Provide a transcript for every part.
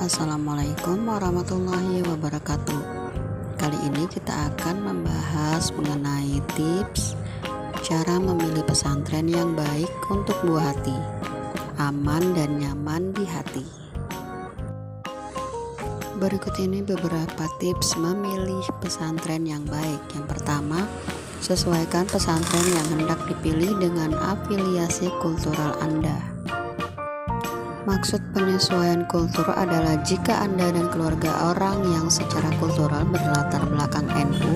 Assalamualaikum warahmatullahi wabarakatuh. Kali ini kita akan membahas mengenai tips cara memilih pesantren yang baik untuk buah hati, aman dan nyaman di hati. Berikut ini beberapa tips memilih pesantren yang baik. Yang pertama, sesuaikan pesantren yang hendak dipilih dengan afiliasi kultural Anda. Maksud penyesuaian kultur adalah jika Anda dan keluarga orang yang secara kultural berlatar belakang NU,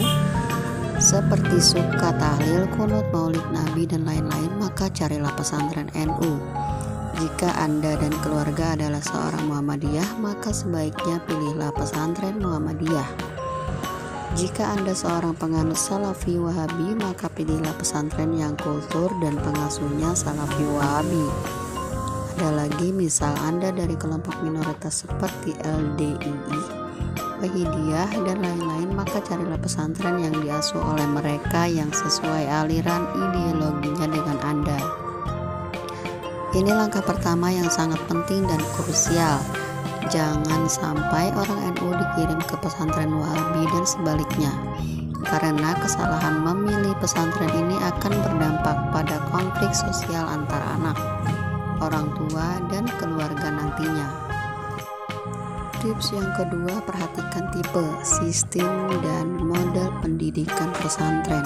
seperti suka tahlil, kunut, maulid Nabi, dan lain-lain, maka carilah pesantren NU. Jika Anda dan keluarga adalah seorang Muhammadiyah, maka sebaiknya pilihlah pesantren Muhammadiyah. Jika Anda seorang penganut Salafi Wahabi, maka pilihlah pesantren yang kultur dan pengasuhnya Salafi Wahabi. Ada lagi, misal Anda dari kelompok minoritas seperti LDII, Wahidiyah, dan lain-lain, maka carilah pesantren yang diasuh oleh mereka yang sesuai aliran ideologinya dengan Anda. Ini langkah pertama yang sangat penting dan krusial. Jangan sampai orang NU dikirim ke pesantren Wahabi dan sebaliknya, karena kesalahan memilih pesantren ini akan berdampak pada konflik sosial antar anak, orang tua, dan keluarga nantinya. Tips yang kedua, perhatikan tipe, sistem, dan model pendidikan pesantren.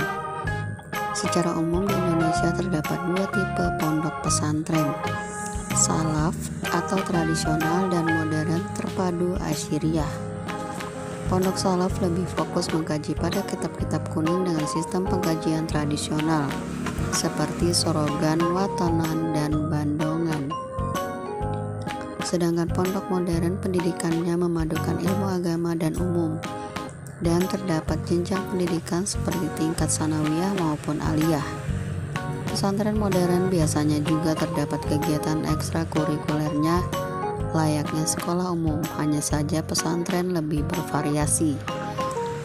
Secara umum di Indonesia terdapat dua tipe pondok pesantren, salaf atau tradisional dan modern terpadu asyiriah. Pondok salaf lebih fokus mengkaji pada kitab-kitab kuning dengan sistem pengkajian tradisional seperti Sorogan, Watonan, dan Bandongan. Sedangkan pondok modern pendidikannya memadukan ilmu agama dan umum, dan terdapat jenjang pendidikan seperti tingkat sanawiyah maupun aliyah. Pesantren modern biasanya juga terdapat kegiatan ekstrakurikulernya layaknya sekolah umum, hanya saja pesantren lebih bervariasi.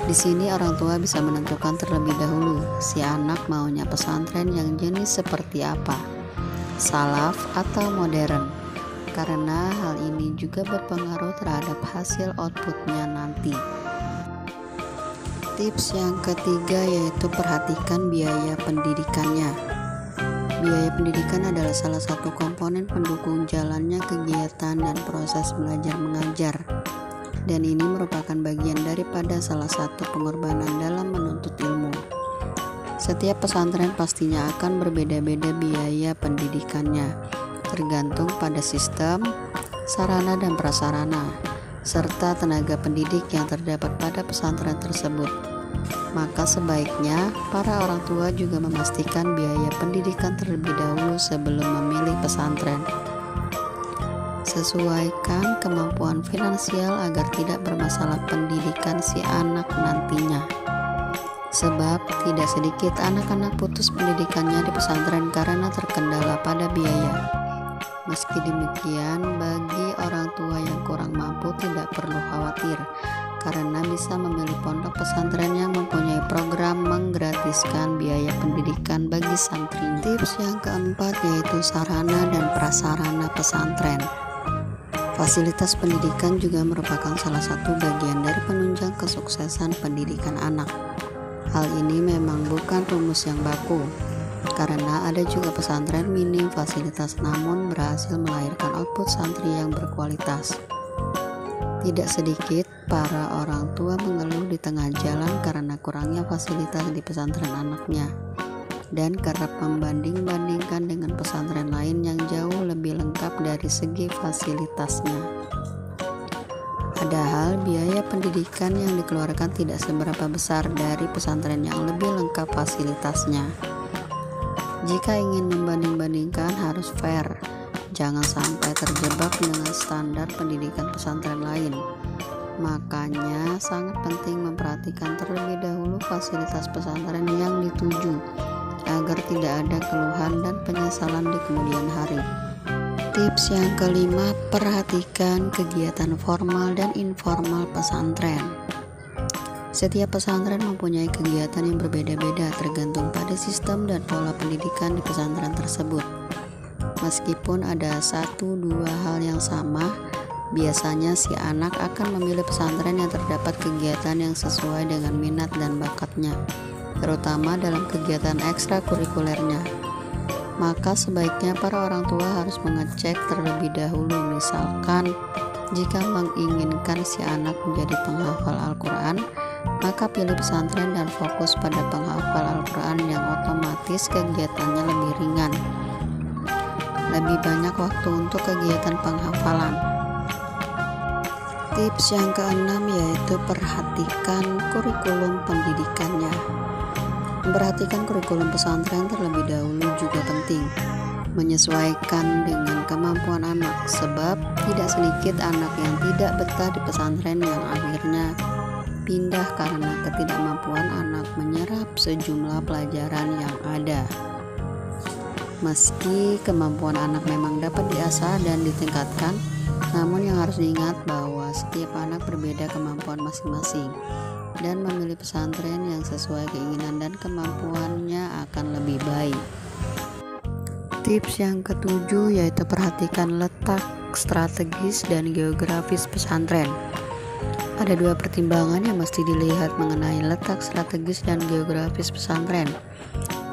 Di sini orang tua bisa menentukan terlebih dahulu si anak maunya pesantren yang jenis seperti apa, salaf atau modern, karena hal ini juga berpengaruh terhadap hasil outputnya nanti. Tips yang ketiga yaitu perhatikan biaya pendidikannya. Biaya pendidikan adalah salah satu komponen pendukung jalannya kegiatan dan proses belajar mengajar, dan ini merupakan bagian daripada salah satu pengorbanan dalam menuntut ilmu. Setiap pesantren pastinya akan berbeda-beda biaya pendidikannya, tergantung pada sistem, sarana dan prasarana, serta tenaga pendidik yang terdapat pada pesantren tersebut. Maka sebaiknya para orang tua juga memastikan biaya pendidikan terlebih dahulu sebelum memilih pesantren. Sesuaikan kemampuan finansial agar tidak bermasalah pendidikan si anak nantinya. Sebab tidak sedikit anak-anak putus pendidikannya di pesantren karena terkendala pada biaya. Meski demikian, bagi orang tua yang kurang mampu tidak perlu khawatir, karena bisa memilih pondok pesantren yang mempunyai program menggratiskan biaya pendidikan bagi santri. Tips yang keempat yaitu sarana dan prasarana pesantren. Fasilitas pendidikan juga merupakan salah satu bagian dari penunjang kesuksesan pendidikan anak. Hal ini memang bukan rumus yang baku, karena ada juga pesantren minim fasilitas namun berhasil melahirkan output santri yang berkualitas. Tidak sedikit para orang tua mengeluh di tengah jalan karena kurangnya fasilitas di pesantren anaknya, dan kerap membanding-bandingkan dengan pesantren lain yang jauh lebih lengkap dari segi fasilitasnya. Padahal biaya pendidikan yang dikeluarkan tidak seberapa besar dari pesantren yang lebih lengkap fasilitasnya. Jika ingin membanding-bandingkan harus fair, jangan sampai terjebak dengan standar pendidikan pesantren lain. Makanya sangat penting memperhatikan terlebih dahulu fasilitas pesantren yang dituju, agar tidak ada keluhan dan penyesalan di kemudian hari. Tips yang kelima, perhatikan kegiatan formal dan informal pesantren. Setiap pesantren mempunyai kegiatan yang berbeda-beda tergantung pada sistem dan pola pendidikan di pesantren tersebut. Meskipun ada 1-2 hal yang sama, Biasanya si anak akan memilih pesantren yang terdapat kegiatan yang sesuai dengan minat dan bakatnya, terutama dalam kegiatan ekstrakurikulernya. Maka sebaiknya para orang tua harus mengecek terlebih dahulu, misalkan jika menginginkan si anak menjadi penghafal Al-Quran, maka pilih pesantren dan fokus pada penghafal Al-Quran yang otomatis kegiatannya lebih ringan. Lebih banyak waktu untuk kegiatan penghafalan. Tips yang keenam yaitu perhatikan kurikulum pendidikannya. Memperhatikan kurikulum pesantren terlebih dahulu juga penting, menyesuaikan dengan kemampuan anak, sebab tidak sedikit anak yang tidak betah di pesantren yang akhirnya pindah karena ketidakmampuan anak menyerap sejumlah pelajaran yang ada. Meski kemampuan anak memang dapat diasah dan ditingkatkan, namun yang harus diingat bahwa setiap anak berbeda kemampuan masing-masing, dan memilih pesantren yang sesuai keinginan dan kemampuannya akan lebih baik. Tips yang ketujuh yaitu perhatikan letak strategis dan geografis pesantren. Ada dua pertimbangan yang mesti dilihat mengenai letak strategis dan geografis pesantren.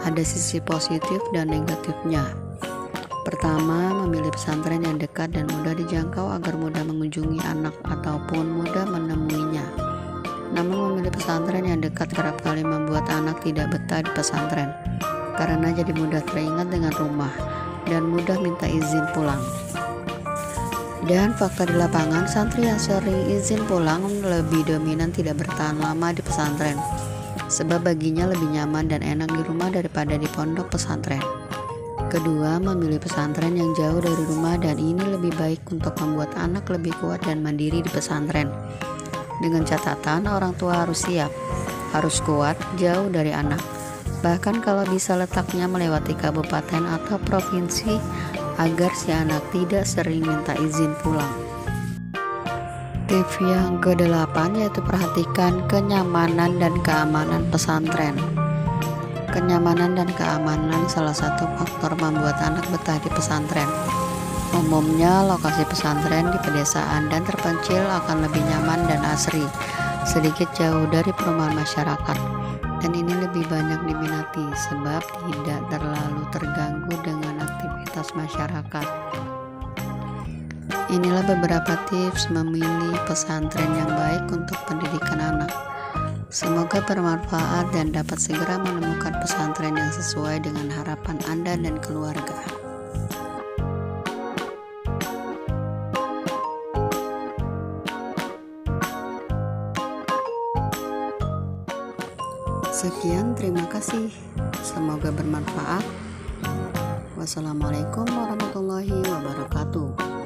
Ada sisi positif dan negatifnya. Pertama, memilih pesantren yang dekat dan mudah dijangkau agar mudah mengunjungi anak ataupun mudah menemuinya. Namun memilih pesantren yang dekat kerap kali membuat anak tidak betah di pesantren, karena jadi mudah teringat dengan rumah dan mudah minta izin pulang. Dan fakta di lapangan, santri yang sering izin pulang lebih dominan tidak bertahan lama di pesantren, sebab baginya lebih nyaman dan enak di rumah daripada di pondok pesantren. Kedua, memilih pesantren yang jauh dari rumah, dan ini lebih baik untuk membuat anak lebih kuat dan mandiri di pesantren. Dengan catatan orang tua harus siap, harus kuat jauh dari anak. Bahkan kalau bisa letaknya melewati kabupaten atau provinsi agar si anak tidak sering minta izin pulang. Tips yang ke-8 yaitu perhatikan kenyamanan dan keamanan pesantren. Kenyamanan dan keamanan salah satu faktor membuat anak betah di pesantren. Umumnya lokasi pesantren di pedesaan dan terpencil akan lebih nyaman dan asri, sedikit jauh dari perumahan masyarakat. Dan ini lebih banyak diminati sebab tidak terlalu terganggu dengan aktivitas masyarakat. Inilah beberapa tips memilih pesantren yang baik untuk pendidikan anak. Semoga bermanfaat dan dapat segera menemukan pesantren yang sesuai dengan harapan Anda dan keluarga. Sekian, terima kasih. Semoga bermanfaat. Wassalamualaikum warahmatullahi wabarakatuh.